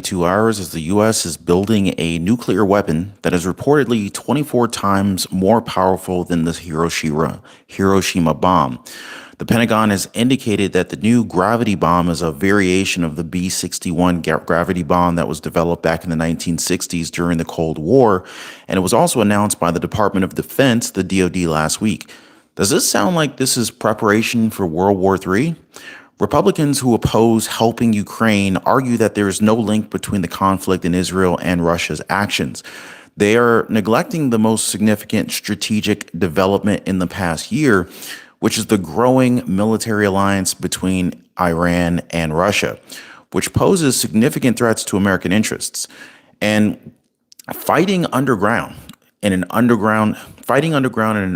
2 hours as the U.S. is building a nuclear weapon that is reportedly 24 times more powerful than the Hiroshima bomb. The Pentagon has indicated that the new gravity bomb is a variation of the B 61 gravity bomb that was developed back in the 1960s during the Cold War, and it was also announced by the Department of Defense, the DoD, last week. Does this sound like this is preparation for World War III? Republicans who oppose helping Ukraine argue that there is no link between the conflict in Israel and Russia's actions. They are neglecting the most significant strategic development in the past year, which is the growing military alliance between Iran and Russia, which poses significant threats to American interests. And fighting underground in an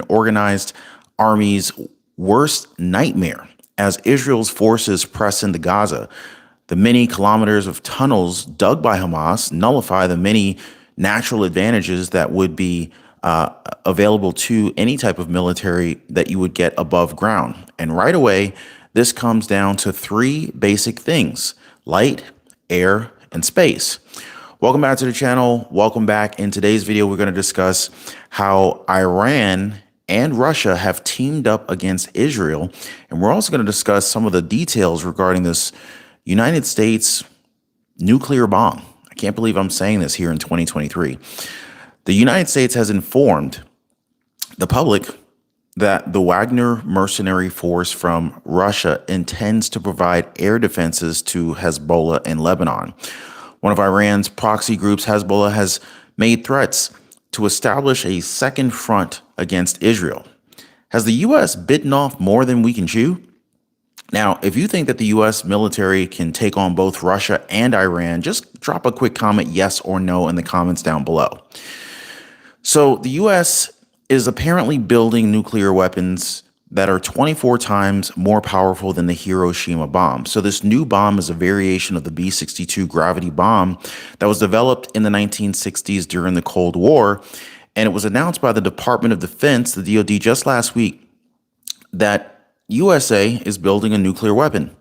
organized army's worst nightmare as Israel's forces press into Gaza. The many kilometers of tunnels dug by Hamas nullify the many natural advantages that would be available to any type of military that you would get above ground. And right away, this comes down to three basic things: light, air, and space. Welcome back to the channel. Welcome back. In today's video, we're going to discuss how Iran and Russia have teamed up against Israel. And we're also going to discuss some of the details regarding this United States nuclear bomb. I can't believe I'm saying this here in 2023. The United States has informed the public that the Wagner mercenary force from Russia intends to provide air defenses to Hezbollah in Lebanon. One of Iran's proxy groups, Hezbollah, has made threats to establish a second front against Israel. Has the U.S. bitten off more than we can chew? Now, if you think that the U.S. military can take on both Russia and Iran, just drop a quick comment, yes or no, in the comments down below. So the U.S. is apparently building nuclear weapons that are 24 times more powerful than the Hiroshima bomb. So this new bomb is a variation of the B-62 gravity bomb that was developed in the 1960s during the Cold War. And it was announced by the Department of Defense, the DoD, just last week that USA is building a nuclear weapon,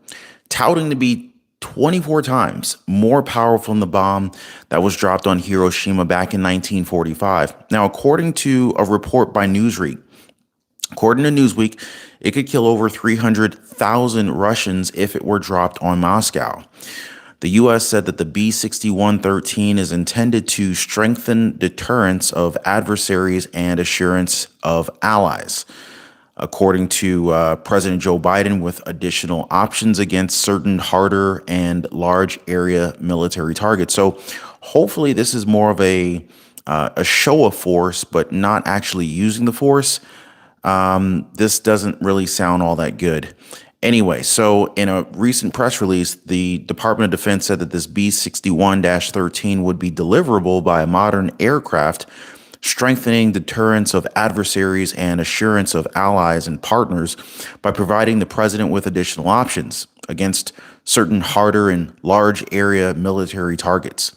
touting to be 24 times more powerful than the bomb that was dropped on Hiroshima back in 1945. Now, according to a report by Newsweek, it could kill over 300,000 Russians if it were dropped on Moscow. The U.S. said that the B-6113 is intended to strengthen deterrence of adversaries and assurance of allies, according to President Joe Biden, with additional options against certain harder and large area military targets. So hopefully this is more of a show of force, but not actually using the force. This doesn't really sound all that good. Anyway, so in a recent press release, the Department of Defense said that this B-61-13 would be deliverable by a modern aircraft, strengthening deterrence of adversaries and assurance of allies and partners by providing the president with additional options against certain harder and large area military targets.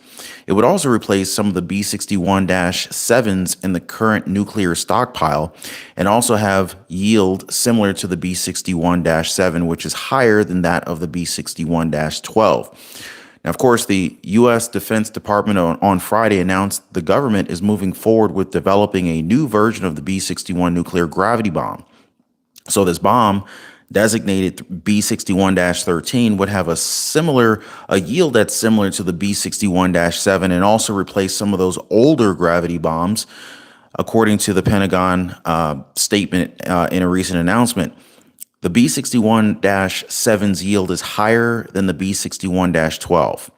It would also replace some of the B-61-7s in the current nuclear stockpile and also have yield similar to the B-61-7, which is higher than that of the B-61-12. Now, of course, the U.S. Defense Department on Friday announced the government is moving forward with developing a new version of the B-61 nuclear gravity bomb. So this bomb, designated B-61-13, would have a yield that's similar to the B-61-7 and also replace some of those older gravity bombs, according to the Pentagon statement in a recent announcement. The B-61-7's yield is higher than the B-61-12.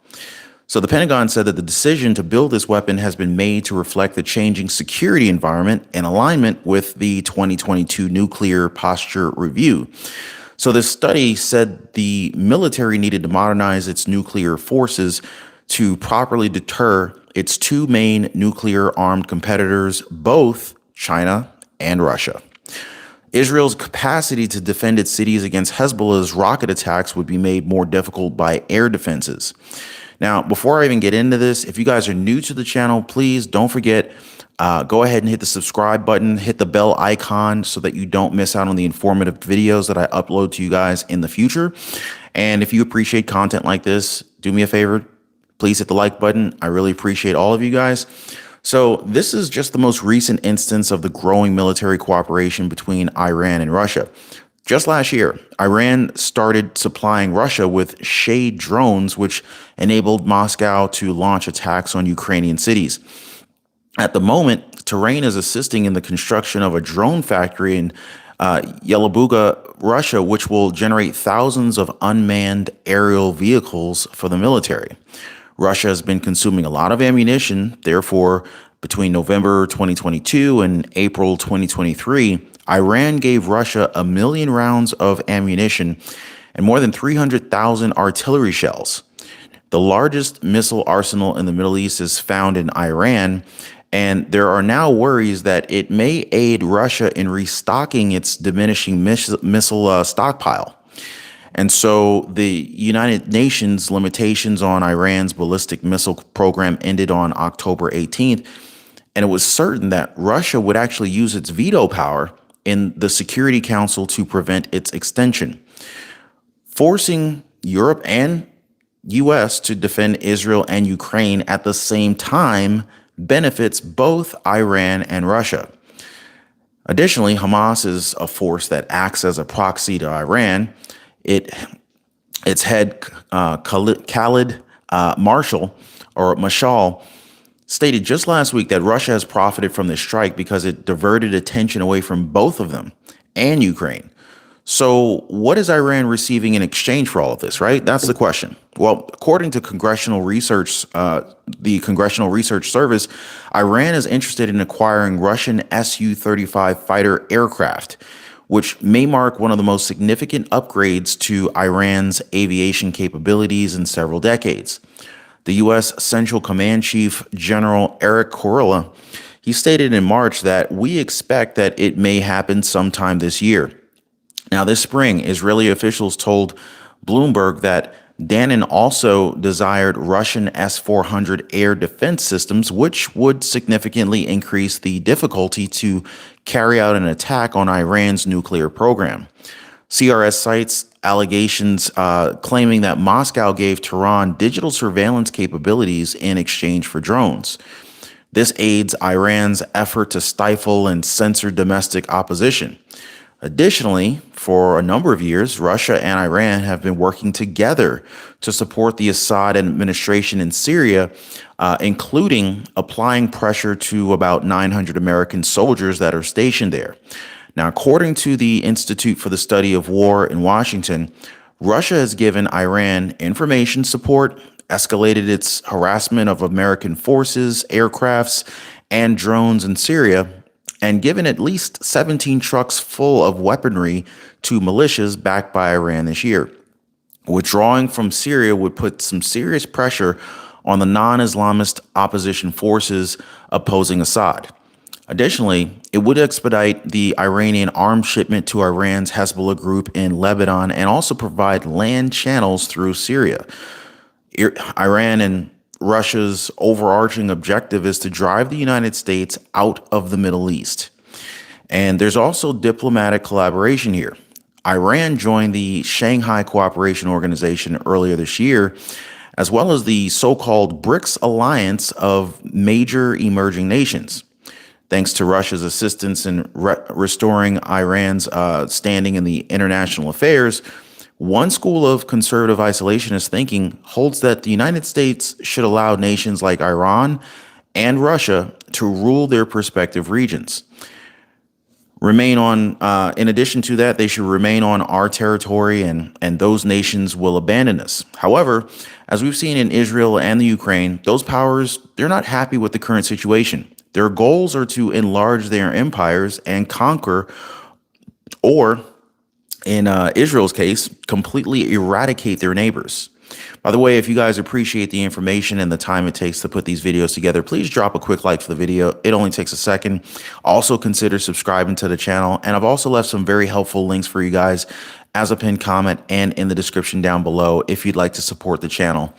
So the Pentagon said that the decision to build this weapon has been made to reflect the changing security environment in alignment with the 2022 Nuclear Posture Review. So this study said the military needed to modernize its nuclear forces to properly deter its two main nuclear armed competitors, both China and Russia. Israel's capacity to defend its cities against Hezbollah's rocket attacks would be made more difficult by air defenses. Now, before I even get into this, if you guys are new to the channel, please don't forget, go ahead and hit the subscribe button, hit the bell icon so that you don't miss out on the informative videos that I upload to you guys in the future. And if you appreciate content like this, do me a favor, please hit the like button. I really appreciate all of you guys. So this is just the most recent instance of the growing military cooperation between Iran and Russia. Just last year, Iran started supplying Russia with Shade drones, which enabled Moscow to launch attacks on Ukrainian cities. At the moment, Tehran is assisting in the construction of a drone factory in Yelabuga, Russia, which will generate thousands of unmanned aerial vehicles for the military. Russia has been consuming a lot of ammunition. Therefore, between November 2022 and April 2023, Iran gave Russia 1 million rounds of ammunition and more than 300,000 artillery shells. The largest missile arsenal in the Middle East is found in Iran, and there are now worries that it may aid Russia in restocking its diminishing missile stockpile. And so the United Nations limitations on Iran's ballistic missile program ended on October 18th, and it was certain that Russia would actually use its veto power in the Security Council to prevent its extension, forcing Europe and U.S. to defend Israel and Ukraine at the same time benefits both Iran and Russia. Additionally, Hamas is a force that acts as a proxy to Iran. Its head, Khalid Mashal, stated just last week that Russia has profited from this strike because it diverted attention away from both of them and Ukraine. So what is Iran receiving in exchange for all of this, right? That's the question. Well, according to congressional research, the Congressional Research Service, Iran is interested in acquiring Russian Su-35 fighter aircraft, which may mark one of the most significant upgrades to Iran's aviation capabilities in several decades. The U.S. Central Command Chief General Eric Kurilla, he stated in March that we expect that it may happen sometime this year. Now, this spring, Israeli officials told Bloomberg that Dannon also desired Russian S-400 air defense systems, which would significantly increase the difficulty to carry out an attack on Iran's nuclear program. CRS cites allegations claiming that Moscow gave Tehran digital surveillance capabilities in exchange for drones. This aids Iran's effort to stifle and censor domestic opposition. Additionally, for a number of years, Russia and Iran have been working together to support the Assad administration in Syria, including applying pressure to about 900 American soldiers that are stationed there. Now, according to the Institute for the Study of War in Washington, Russia has given Iran information support, escalated its harassment of American forces, aircrafts, and drones in Syria, and given at least 17 trucks full of weaponry to militias backed by Iran this year. Withdrawing from Syria would put some serious pressure on the non-Islamist opposition forces opposing Assad. Additionally, it would expedite the Iranian arms shipment to Iran's Hezbollah group in Lebanon and also provide land channels through Syria. Iran and Russia's overarching objective is to drive the United States out of the Middle East. And there's also diplomatic collaboration here. Iran joined the Shanghai Cooperation Organization earlier this year, as well as the so-called BRICS alliance of major emerging nations. Thanks to Russia's assistance in restoring Iran's standing in the international affairs, one school of conservative isolationist thinking holds that the United States should allow nations like Iran and Russia to rule their respective regions. In addition to that, they should remain on our territory and those nations will abandon us. However, as we've seen in Israel and the Ukraine, those powers, they're not happy with the current situation. Their goals are to enlarge their empires and conquer, or in Israel's case, completely eradicate their neighbors. By the way, if you guys appreciate the information and the time it takes to put these videos together, please drop a quick like for the video. It only takes a second. Also consider subscribing to the channel. And I've also left some very helpful links for you guys as a pinned comment and in the description down below if you'd like to support the channel.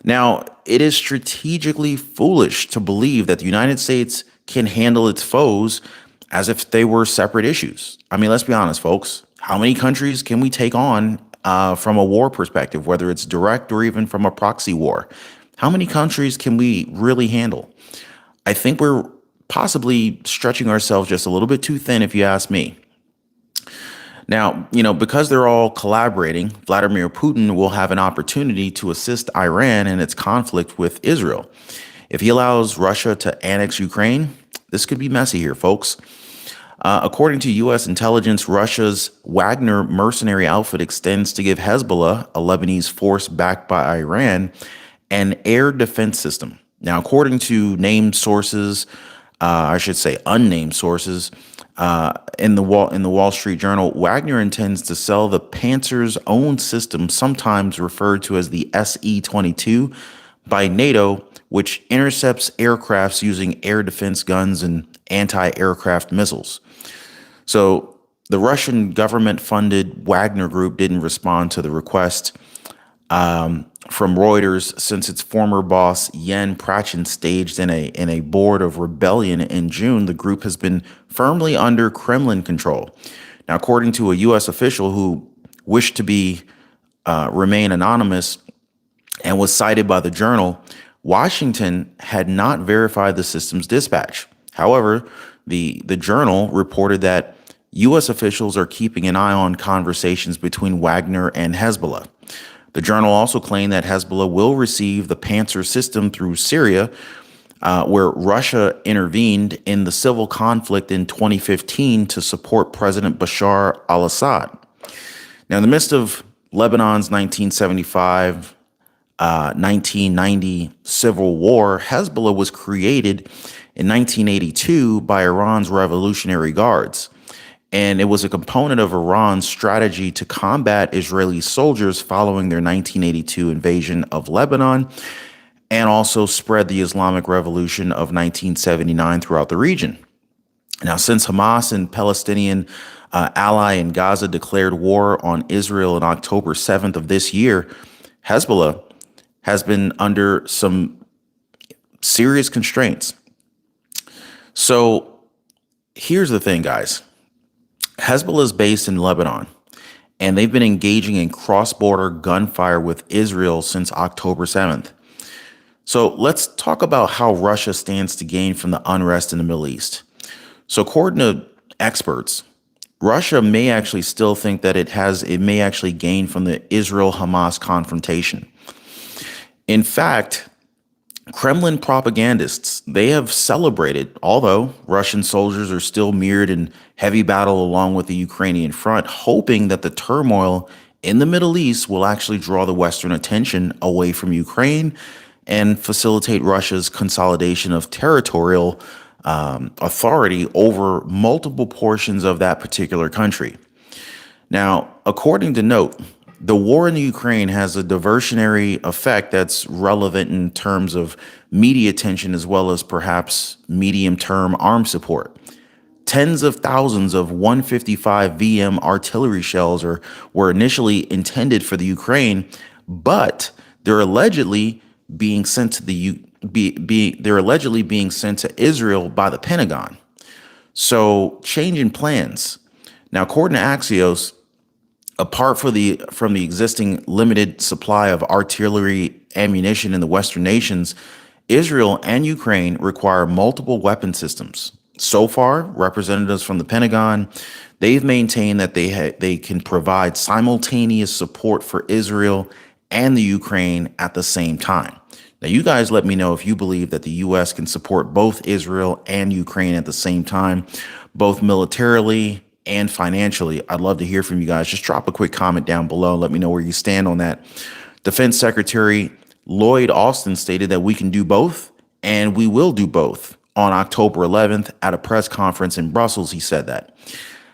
Now, it is strategically foolish to believe that the United States can handle its foes as if they were separate issues. I mean, let's be honest, folks. How many countries can we take on from a war perspective, whether it's direct or even from a proxy war? How many countries can we really handle? I think we're possibly stretching ourselves just a little bit too thin, if you ask me. Now, because they're all collaborating, Vladimir Putin will have an opportunity to assist Iran in its conflict with Israel. If he allows Russia to annex Ukraine, this could be messy here, folks. According to U.S. intelligence, Russia's Wagner mercenary outfit extends to give Hezbollah, a Lebanese force backed by Iran, an air defense system. Now, according to named sources, I should say unnamed sources, in the Wall Street Journal, Wagner intends to sell the Panzer's own system, sometimes referred to as the SE-22, by NATO, which intercepts aircrafts using air defense guns and anti-aircraft missiles. So the Russian government-funded Wagner Group didn't respond to the request from Reuters since its former boss Yen Prachin staged in a board of rebellion in June. The group has been firmly under Kremlin control. Now, according to a U.S. official who wished to remain anonymous and was cited by the Journal, Washington had not verified the system's dispatch. However, the Journal reported that U.S. officials are keeping an eye on conversations between Wagner and Hezbollah. The Journal also claimed that Hezbollah will receive the Panzer system through Syria, where Russia intervened in the civil conflict in 2015 to support President Bashar al-Assad. Now, in the midst of Lebanon's 1975 1990 civil war, Hezbollah was created in 1982 by Iran's Revolutionary Guards, and it was a component of Iran's strategy to combat Israeli soldiers following their 1982 invasion of Lebanon, and also spread the Islamic Revolution of 1979 throughout the region. Now, since Hamas and Palestinian ally in Gaza declared war on Israel on October 7th of this year, Hezbollah has been under some serious constraints. So here's the thing, guys. Hezbollah is based in Lebanon, and they've been engaging in cross-border gunfire with Israel since October 7th. So let's talk about how Russia stands to gain from the unrest in the Middle East. So according to experts, Russia may actually still think that it may actually gain from the Israel-Hamas confrontation. In fact, Kremlin propagandists, they have celebrated, although Russian soldiers are still mired in heavy battle along with the Ukrainian front, hoping that the turmoil in the Middle East will actually draw the Western attention away from Ukraine and facilitate Russia's consolidation of territorial authority over multiple portions of that particular country. Now, according to Note, the war in the Ukraine has a diversionary effect that's relevant in terms of media attention as well as perhaps medium-term arms support. Tens of thousands of 155 VM artillery shells were initially intended for the Ukraine, but they're allegedly being sent to Israel by the Pentagon. So, change in plans. Now, according to Axios, apart from the existing limited supply of artillery ammunition in the Western nations, Israel and Ukraine require multiple weapon systems. So far, representatives from the Pentagon, they've maintained that they can provide simultaneous support for Israel and the Ukraine at the same time. Now, you guys let me know if you believe that the U.S. can support both Israel and Ukraine at the same time, both militarily and financially. I'd love to hear from you guys. Just drop a quick comment down below. Let me know where you stand on that. Defense Secretary Lloyd Austin stated that we can do both, and we will do both. On October 11th at a press conference in Brussels, he said that.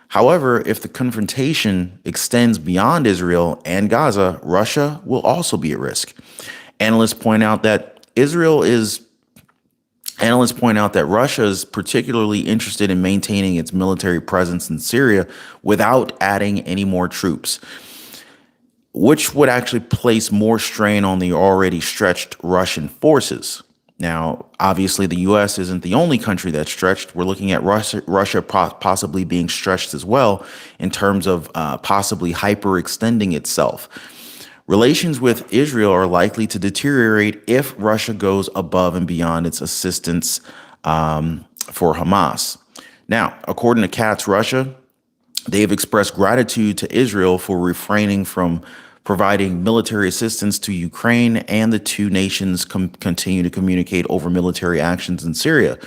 However, if the confrontation extends beyond Israel and Gaza, Russia will also be at risk. Analysts point out that Russia is particularly interested in maintaining its military presence in Syria without adding any more troops, which would actually place more strain on the already stretched Russian forces. Now, obviously, the U.S. isn't the only country that's stretched. We're looking at Russia possibly being stretched as well in terms of possibly hyperextending itself. Relations with Israel are likely to deteriorate if Russia goes above and beyond its assistance for Hamas. Now, according to Katz Russia, they have expressed gratitude to Israel for refraining from providing military assistance to Ukraine, and the two nations continue to communicate over military actions in Syria.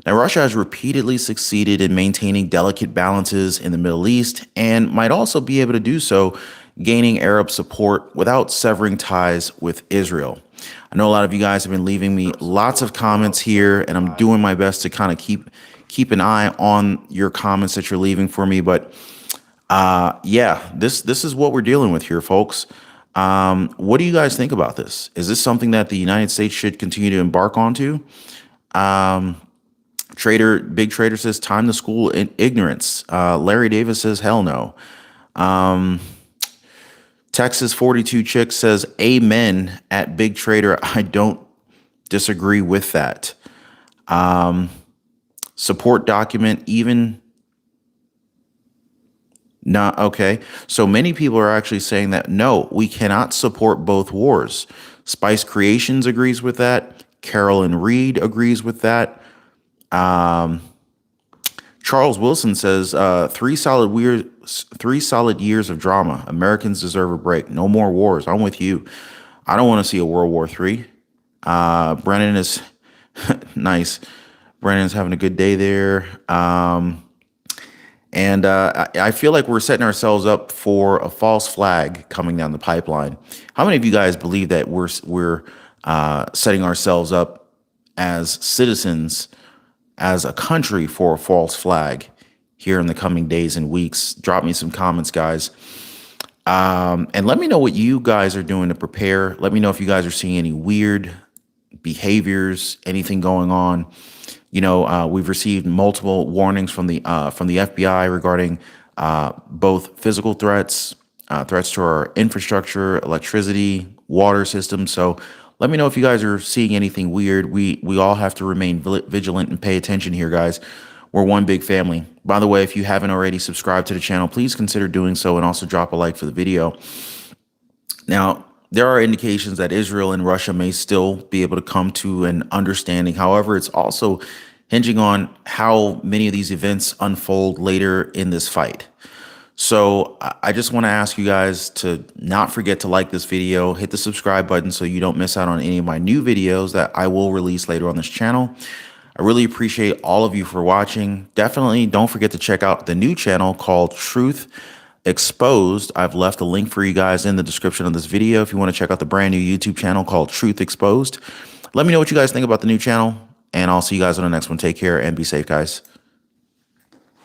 Now, Russia has repeatedly succeeded in maintaining delicate balances in the Middle East and might also be able to do so, gaining Arab support without severing ties with Israel. I know a lot of you guys have been leaving me lots of comments here, and I'm doing my best to kind of keep an eye on your comments that you're leaving for me. But yeah, this is what we're dealing with here, folks. What do you guys think about this? Is this something that the United States should continue to embark onto? Big Trader says time to school in ignorance. Larry Davis says hell no. Texas 42 Chick says amen at Big Trader. I don't disagree with that. Support document even not okay. So many people are actually saying that no, we cannot support both wars. Spice Creations agrees with that. Carolyn Reed agrees with that. Charles Wilson says 3 solid years of drama. Americans deserve a break. No more wars. I'm with you. I don't want to see a World War III. Brennan is nice. Brennan's having a good day there. And I feel like we're setting ourselves up for a false flag coming down the pipeline. How many of you guys believe that we're setting ourselves up as citizens, as a country, for a false flag here in the coming days and weeks? Drop me some comments, guys. And let me know what you guys are doing to prepare. Let me know if you guys are seeing any weird behaviors, anything going on. You know, we've received multiple warnings from the FBI regarding both physical threats, threats to our infrastructure, electricity, water system. So let me know if you guys are seeing anything weird. We all have to remain vigilant and pay attention here, guys. We're one big family. By the way, if you haven't already subscribed to the channel, please consider doing so, and also drop a like for the video. Now, there are indications that Israel and Russia may still be able to come to an understanding. However, it's also hinging on how many of these events unfold later in this fight. So I just want to ask you guys to not forget to like this video, hit the subscribe button so you don't miss out on any of my new videos that I will release later on this channel. I really appreciate all of you for watching. Definitely don't forget to check out the new channel called Truth Exposed. I've left a link for you guys in the description of this video if you want to check out the brand new YouTube channel called Truth Exposed. Let me know what you guys think about the new channel, and I'll see you guys on the next one. Take care and be safe, guys.